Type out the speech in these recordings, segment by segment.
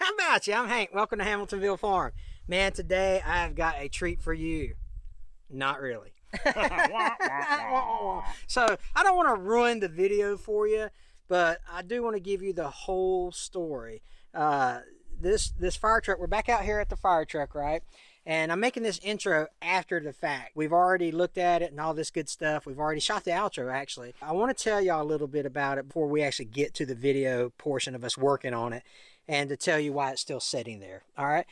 How about you? I'm Hank. Welcome to Hamiltonville Farm. Man, today I've got a treat for you. Not really. So I don't want to ruin the video for you, but I do want to give you the whole story. This fire truck, we're back out here at the fire truck, right? And I'm making this intro after the fact. We've already looked at it and all this good stuff. We've already shot the outro, actually. I want to tell y'all a little bit about it before we actually get to the video portion of us working on it, and to tell you why it's still sitting there. All right.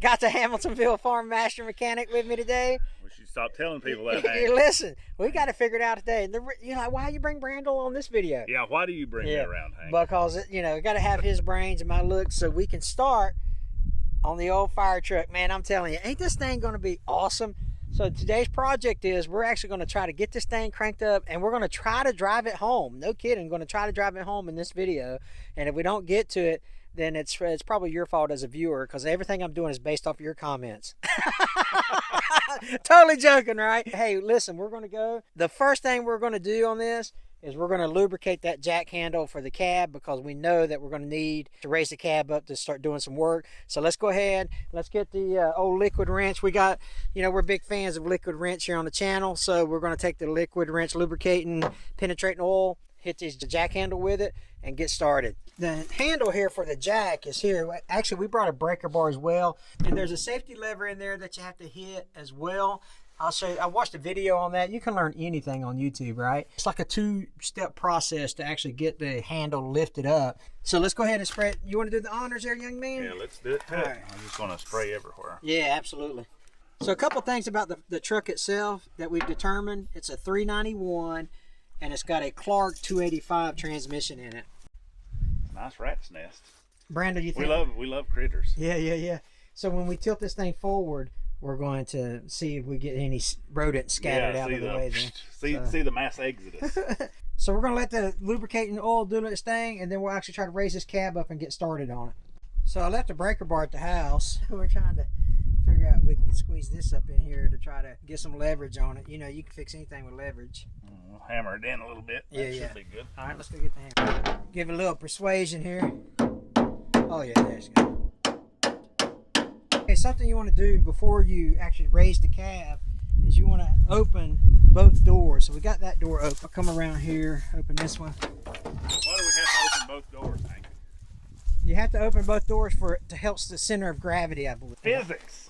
Got the Hamiltonville Farm Master Mechanic with me today. We should stop telling people that. Listen, we got to figure it out today. You're like, why you bring Brandel on this video? Yeah, why do you bring me around, Hank? Because, got to have his brains and my looks so we can start on the old fire truck. Man, I'm telling you, ain't this thing going to be awesome? So today's project is we're actually going to try to get this thing cranked up, and we're going to try to drive it home. No kidding, going to try to drive it home in this video. And if we don't get to it, then it's probably your fault as a viewer, because everything I'm doing is based off of your comments. Totally joking, right? Hey, listen, we're going to go. The first thing we're going to do on this is we're going to lubricate that jack handle for the cab, because we know that we're going to need to raise the cab up to start doing some work. So let's go ahead. Let's get the old liquid wrench. We got, we're big fans of liquid wrench here on the channel. So we're going to take the liquid wrench lubricating, penetrating oil, hit this jack handle with it, and get started. The handle here for the jack is here. Actually, we brought a breaker bar as well, and there's a safety lever in there that you have to hit as well. I'll show you. I watched a video on that. You can learn anything on YouTube, right? It's like a two-step process to actually get the handle lifted up. So let's go ahead and spray it. You want to do the honors there, young man? Yeah, let's do it. All right. I'm just going to spray everywhere. Yeah, absolutely. So a couple things about the truck itself that we've determined. It's a 391, and it's got a Clark 285 transmission in it. Nice rat's nest. Brandon, you think? We love critters. Yeah. So when we tilt this thing forward, we're going to see if we get any rodents scattered out of the way. See the mass exodus. So we're going to let the lubricating oil do its thing, and then we'll actually try to raise this cab up and get started on it. So I left the breaker bar at the house. We're trying to figure out if we can squeeze this up in here to try to get some leverage on it. You can fix anything with leverage. We'll hammer it in a little bit. That should be good. All right, let's go get the hammer. Give it a little persuasion here. Oh yeah, there's good. Okay, something you want to do before you actually raise the cab is you want to open both doors. So we got that door open. I'll come around here, open this one. Why do we have to open both doors, Hank? You have to open both doors to help the center of gravity, I believe.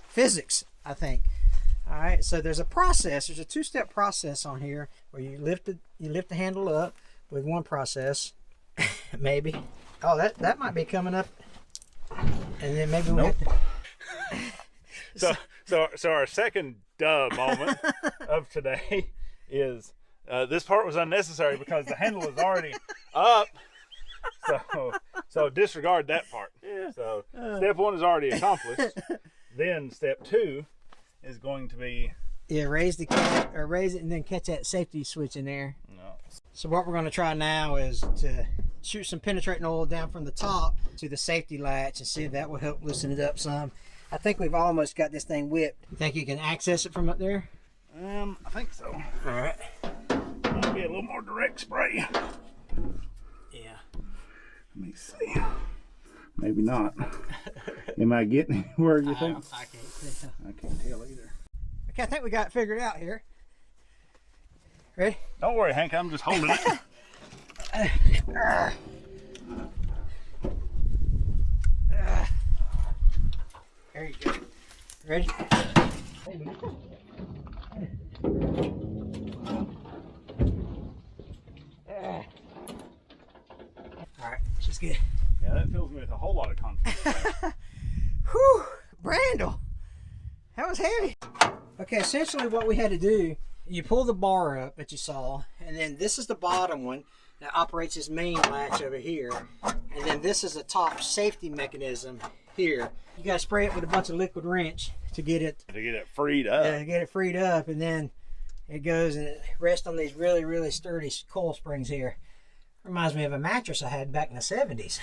Physics, I think. All right, so there's a process. There's a two-step process on here where you lift the handle up with one process. Maybe. Oh, that might be coming up. And then maybe we have to... So our second moment of today is this part was unnecessary because the handle is already up. So disregard that part. Yeah. So step one is already accomplished. Then step two is going to be raise the cab, or raise it and then catch that safety switch in there. No. So what we're going to try now is to shoot some penetrating oil down from the top to the safety latch and see if that will help loosen it up some. I think we've almost got this thing whipped. You think you can access it from up there? I think so. All right. Maybe a little more direct spray. Yeah. Let me see. Maybe not. Am I getting where you think? I can't tell. I can't tell either. Okay, I think we got it figured out here. Ready? Don't worry, Hank. I'm just holding it. There you go. Ready? All right, she's good. Yeah, that fills me with a whole lot of confidence. Whew, Brandel, that was heavy. Okay, essentially what we had to do, you pull the bar up that you saw, and then this is the bottom one that operates this main latch over here, and then this is the top safety mechanism here. You got to spray it with a bunch of liquid wrench to get it freed up. to get it freed up, and then it goes and it rests on these really, really sturdy coil springs here. Reminds me of a mattress I had back in the 70s.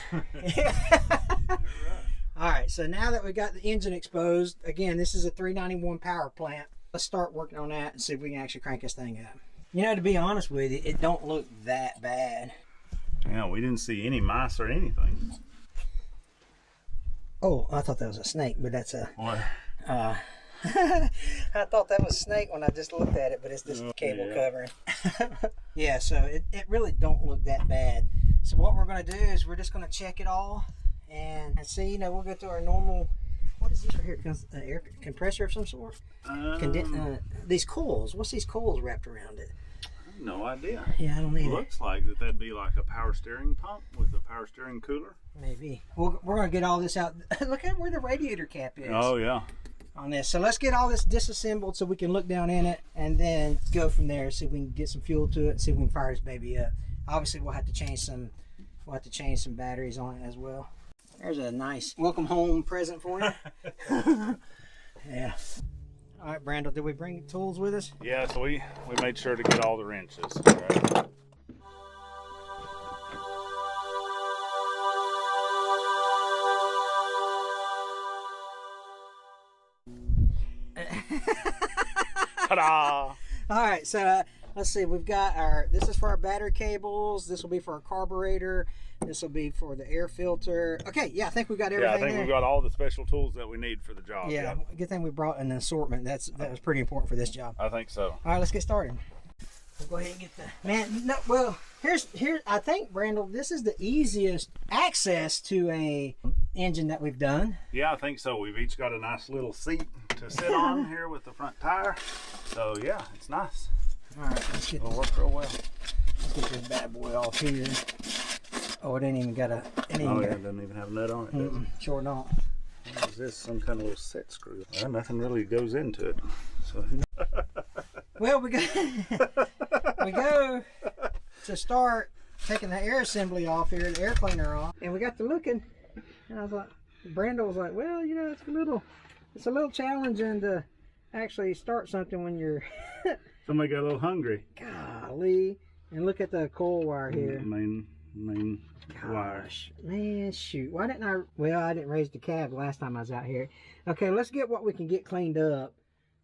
All right, so now that we got the engine exposed, again, this is a 391 power plant. Let's start working on that and see if we can actually crank this thing up. To be honest with you, it don't look that bad. Yeah, we didn't see any mice or anything. Oh, I thought that was a snake, but that's a... What? I thought that was a snake when I just looked at it, but it's just cable covering. Yeah, so it really don't look that bad. So what we're going to do is we're just going to check it all and see, you know, we'll go through our normal... What is this right here? An air compressor of some sort? These coils. What's these coils wrapped around it? No idea. Yeah, I don't either. Looks like that'd be like a power steering pump with a power steering cooler. Maybe. We're going to get all this out. Look at where the radiator cap is. Oh, yeah. On this. So let's get all this disassembled so we can look down in it and then go from there, see if we can get some fuel to it, see if we can fire this baby up. Obviously we'll have to change some batteries on it as well. There's a nice welcome home present for you. Yeah. All right, Brandel, did we bring tools with us? Yeah, so we made sure to get all the wrenches. Right? Ta-da! All right, so let's see. We've got this is for our battery cables. This will be for our carburetor. This will be for the air filter. Okay, yeah, I think we've got everything. Yeah, I think we've got all the special tools that we need for the job. Yeah, good thing we brought an assortment. That was pretty important for this job. I think so. All right, let's get started. We'll go ahead and get the man. No, well, here's I think, Brandel, this is the easiest access to a engine that we've done. Yeah, I think so. We've each got a nice little seat to sit on here with the front tire. So yeah, it's nice. All right, It'll work real well. Let's get this bad boy off here. Oh, it ain't even got a... It doesn't even have a nut on it, does it? Sure not. What is this? Some kind of little set screw. Well, nothing really goes into it. So. Well, we go to start taking the air assembly off here, the air cleaner off, and we got to looking, and I was like, Brandel was like, well, you know, it's a little challenging to actually start something when you're... Somebody got a little hungry. Golly. And look at the coil wire here. Main wire. Man, shoot. Why didn't I... Well, I didn't raise the cab last time I was out here. Okay, let's get what we can get cleaned up.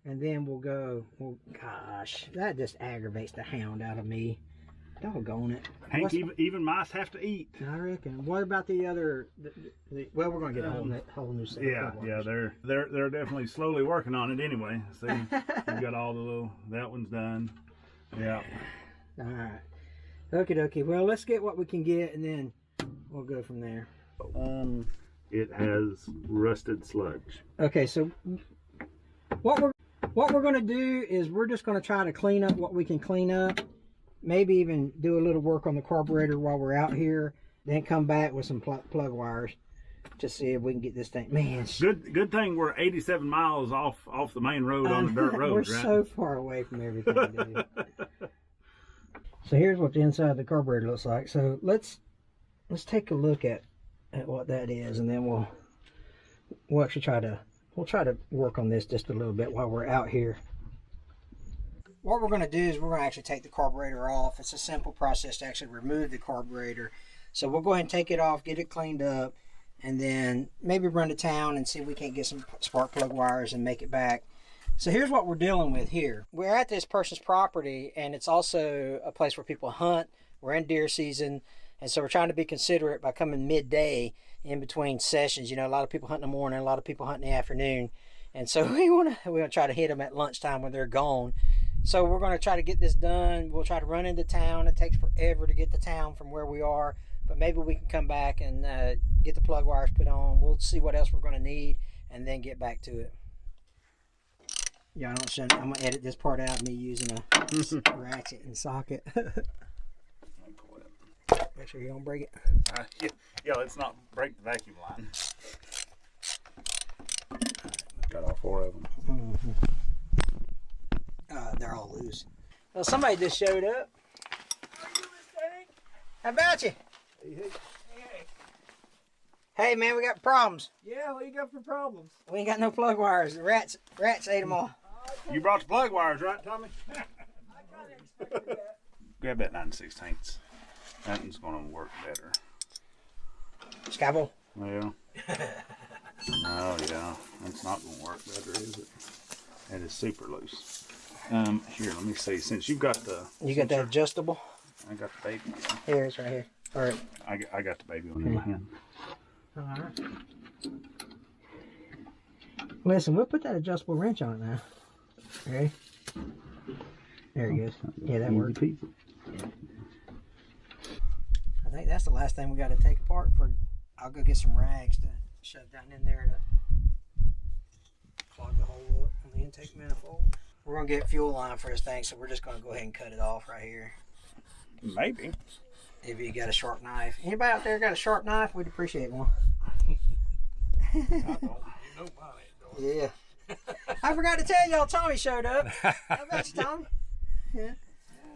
And then we'll go... Well, gosh, that just aggravates the hound out of me. Doggone it. Hank, even mice have to eat. I reckon. What about the other... well, we're going to get a whole new set. Yeah, they're definitely slowly working on it anyway. See, we've got all the little... That one's done. Yeah. All right. Okie dokie. Well, let's get what we can get, and then we'll go from there. It has rusted sludge. Okay, so what we're going to do is we're just going to try to clean up what we can clean up. Maybe even do a little work on the carburetor while we're out here. Then come back with some plug wires to see if we can get this thing. Man, good thing we're 87 miles off the main road on the dirt road. We're right? so far away from everything, dude. So here's what the inside of the carburetor looks like. So let's take a look at what that is, and then we'll actually try to work on this just a little bit while we're out here. What we're going to do is we're going to actually take the carburetor off. It's a simple process to actually remove the carburetor. So we'll go ahead and take it off, get it cleaned up, and then maybe run to town and see if we can't get some spark plug wires and make it back. So here's what we're dealing with here. We're at this person's property, and it's also a place where people hunt. We're in deer season, and so we're trying to be considerate by coming midday in between sessions. You know, a lot of people hunt in the morning, a lot of people hunt in the afternoon, and so we want to try to hit them at lunchtime when they're gone. So we're going to try to get this done. We'll try to run into town. It takes forever to get to town from where we are, but maybe we can come back and get the plug wires put on. We'll see what else we're going to need and then get back to it. Yeah, I'm going to edit this part out of me using a ratchet and socket. Make sure you don't break it. Yeah, let's not break the vacuum line. Got all four of them. Mm-hmm. They're all loose. Well, somebody just showed up. How about you? Hey, man, we got problems. Yeah, what you got for problems? We ain't got no plug wires. The rats ate them all. You brought the plug wires, right, Tommy? I kind of expected that. Grab that 9/16. That one's going to work better. Scabble? Well. Oh, yeah. That's not going to work better, is it? That is super loose. Here, let me see. Since you've got the... You got that adjustable? I got the baby. Here, it's right here. All right. I got the baby one in my hand. All right. Listen, we'll put that adjustable wrench on it now. Ready? There it goes. Yeah, that worked. I think that's the last thing we got to take apart. I'll go get some rags to shove down in there to clog the hole up on the intake manifold. We're going to get fuel line for this thing, so we're just going to go ahead and cut it off right here. Maybe. If you got a sharp knife. Anybody out there got a sharp knife? We'd appreciate one. I don't. You know mine ain't doing. Yeah. I forgot to tell y'all Tommy showed up. How about you, Tommy? Yeah.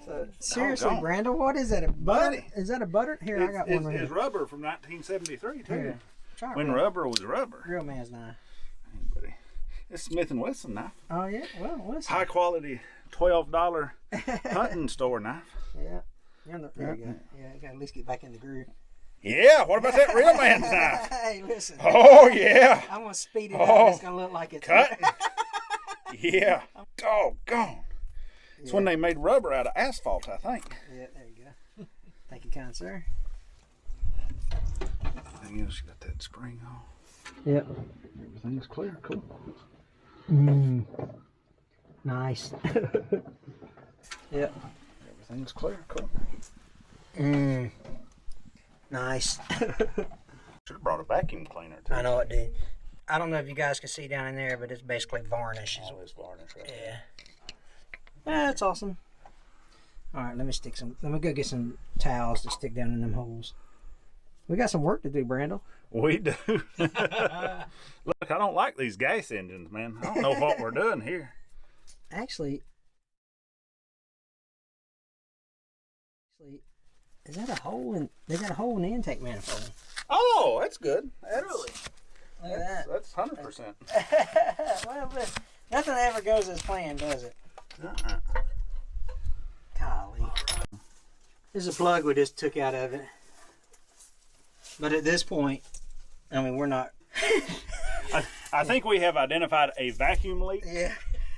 So, seriously, Brandel, what is that? A butter? Is that a butter? Here, I got one right here. It's rubber from 1973 too. Here. Try When rubber was rubber. Real man's knife. Hey, buddy. It's Smith & Wesson knife. Oh, yeah? Well, listen. High quality $12 hunting store knife. Yeah. There you go. Yeah, you got to at least get back in the groove. Yeah, what about that real man's knife? Hey, listen. Oh, yeah. I'm going to speed it up. It's going to look like it's... Cut. Yeah. Doggone. It's when they made rubber out of asphalt, I think. Yeah, there you go. Thank you, kind sir. Everything else, you got that spring on. Yep. Everything's clear. Cool. Nice. Yep. Everything's clear. Cool. Nice. Should have brought a vacuum cleaner too. I know it did. I don't know if you guys can see down in there, but it's basically varnish. Oh, it's varnish right there. Yeah. That's awesome. All right, let me go get some towels to stick down in them holes. We got some work to do, Brandel. We do. Look, I don't like these gas engines, man. I don't know what we're doing here. Actually, is that a hole in? They got a hole in the intake manifold. Oh, that's good. That's, Really? Look at that. That's 100%. Well, listen, nothing ever goes as planned, does it? Golly. There's a plug we just took out of it. But at this point, I mean, we're not. I think we have identified a vacuum leak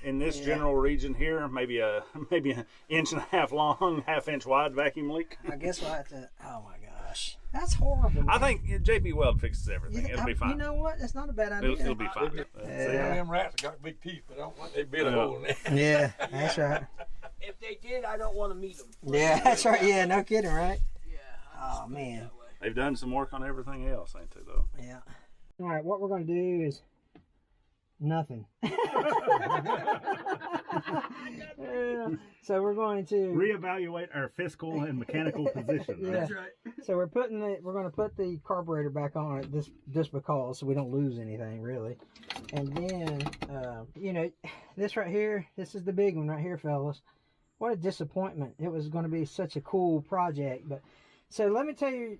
in this Yeah. general region here. Maybe an inch and a half long, half-inch wide vacuum leak. I guess we'll have to. Oh my gosh. That's horrible. I think JB Weld fixes everything. It'll be fine. You know what? That's not a bad idea. It'll be fine. Some of them rats got big teeth, but I don't want they bit a hole in there. Yeah, that's right. If they did, I don't want to meet them. Yeah, that's right. Yeah, no kidding, right? Yeah. Oh, man. They've done some work on everything else, ain't they, though? Yeah. All right, what we're going to do is nothing. So we're going to Reevaluate our fiscal and mechanical position. Yeah. That's right. So we're going to put the carburetor back on it just because, so we don't lose anything really. And then you know, this right here, this is the big one right here, fellas. What a disappointment. It was going to be such a cool project, but so let me tell you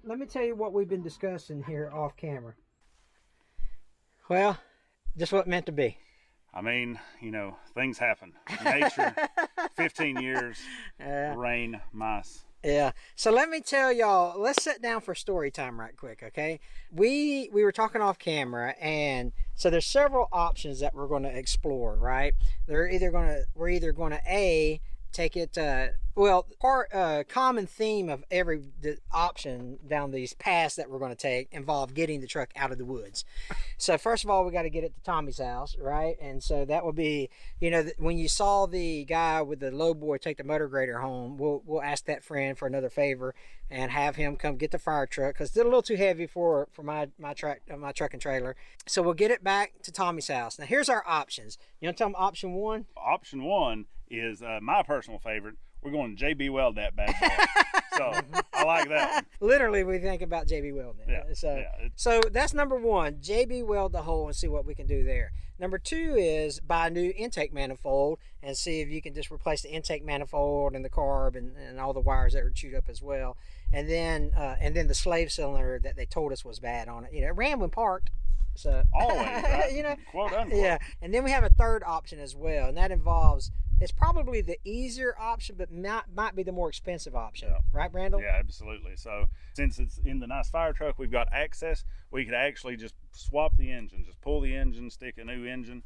what we've been discussing here off camera. Well, just what it meant to be. I mean, you know, things happen. Nature, 15 years, rain, mice. Yeah. So let me tell y'all, let's sit down for story time right quick, okay? We were talking off camera, and so there's several options that we're going to explore, right? We're either going to take it common theme of every option down these paths that we're going to take involve getting the truck out of the woods. So first of all, we got to get it to Tommy's house, right? And so that will be, you know, when you saw the guy with the low boy take the motor grader home, we'll ask that friend for another favor and have him come get the fire truck because it's a little too heavy for my truck and trailer. So we'll get it back to Tommy's house. Now here's our options. You want to tell them option one? Option one is my personal favorite. We're going to JB Weld that bad boy. So I like that one. Literally, we think about JB Weld. So that's number one. JB Weld the hole and see what we can do there. Number two is buy a new intake manifold and see if you can just replace the intake manifold and the carb and all the wires that are chewed up as well. And then the slave cylinder that they told us was bad on it. You know, it ran when parked. So always, right? You know, quote unquote. Yeah. And then we have a third option as well, and that involves. It's probably the easier option, but might be the more expensive option. Yeah. Right, Brandel? Yeah, absolutely. So since it's in the nice fire truck, we've got access. We could actually just swap the engine, just pull the engine, stick a new engine,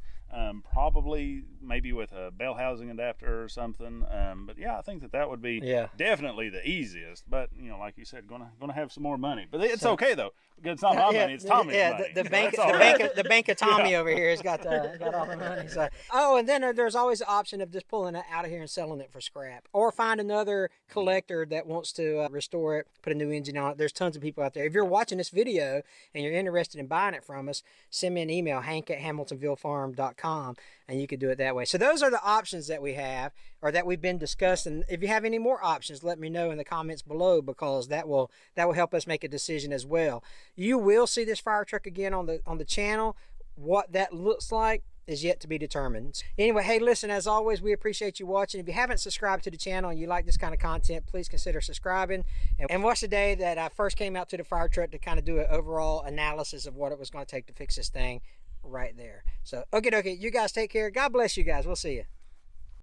probably maybe with a bell housing adapter or something. But yeah, I think that would be definitely the easiest. But you know, like you said, gonna have some more money. But it's okay though, because it's not my money; it's Tommy's money. The bank of Tommy over here has got all the money. So. Oh, and then there's always the option of just pulling it out of here and selling it for scrap, or find another collector that wants to restore it, put a new engine on it. There's tons of people out there. If you're watching this video and you're interested in buying it from us, send me an email, hank@hamiltonvillefarm.com, and you could do it that way. So those are the options that we have, or that we've been discussing. If you have any more options, let me know in the comments below, because that will help us make a decision as well. You will see this fire truck again on the channel. What that looks like is yet to be determined. Anyway, hey, listen, as always, we appreciate you watching. If you haven't subscribed to the channel and you like this kind of content, please consider subscribing. And watch the day that I first came out to the fire truck to kind of do an overall analysis of what it was going to take to fix this thing right there. So, okay, you guys take care. God bless you guys. We'll see you.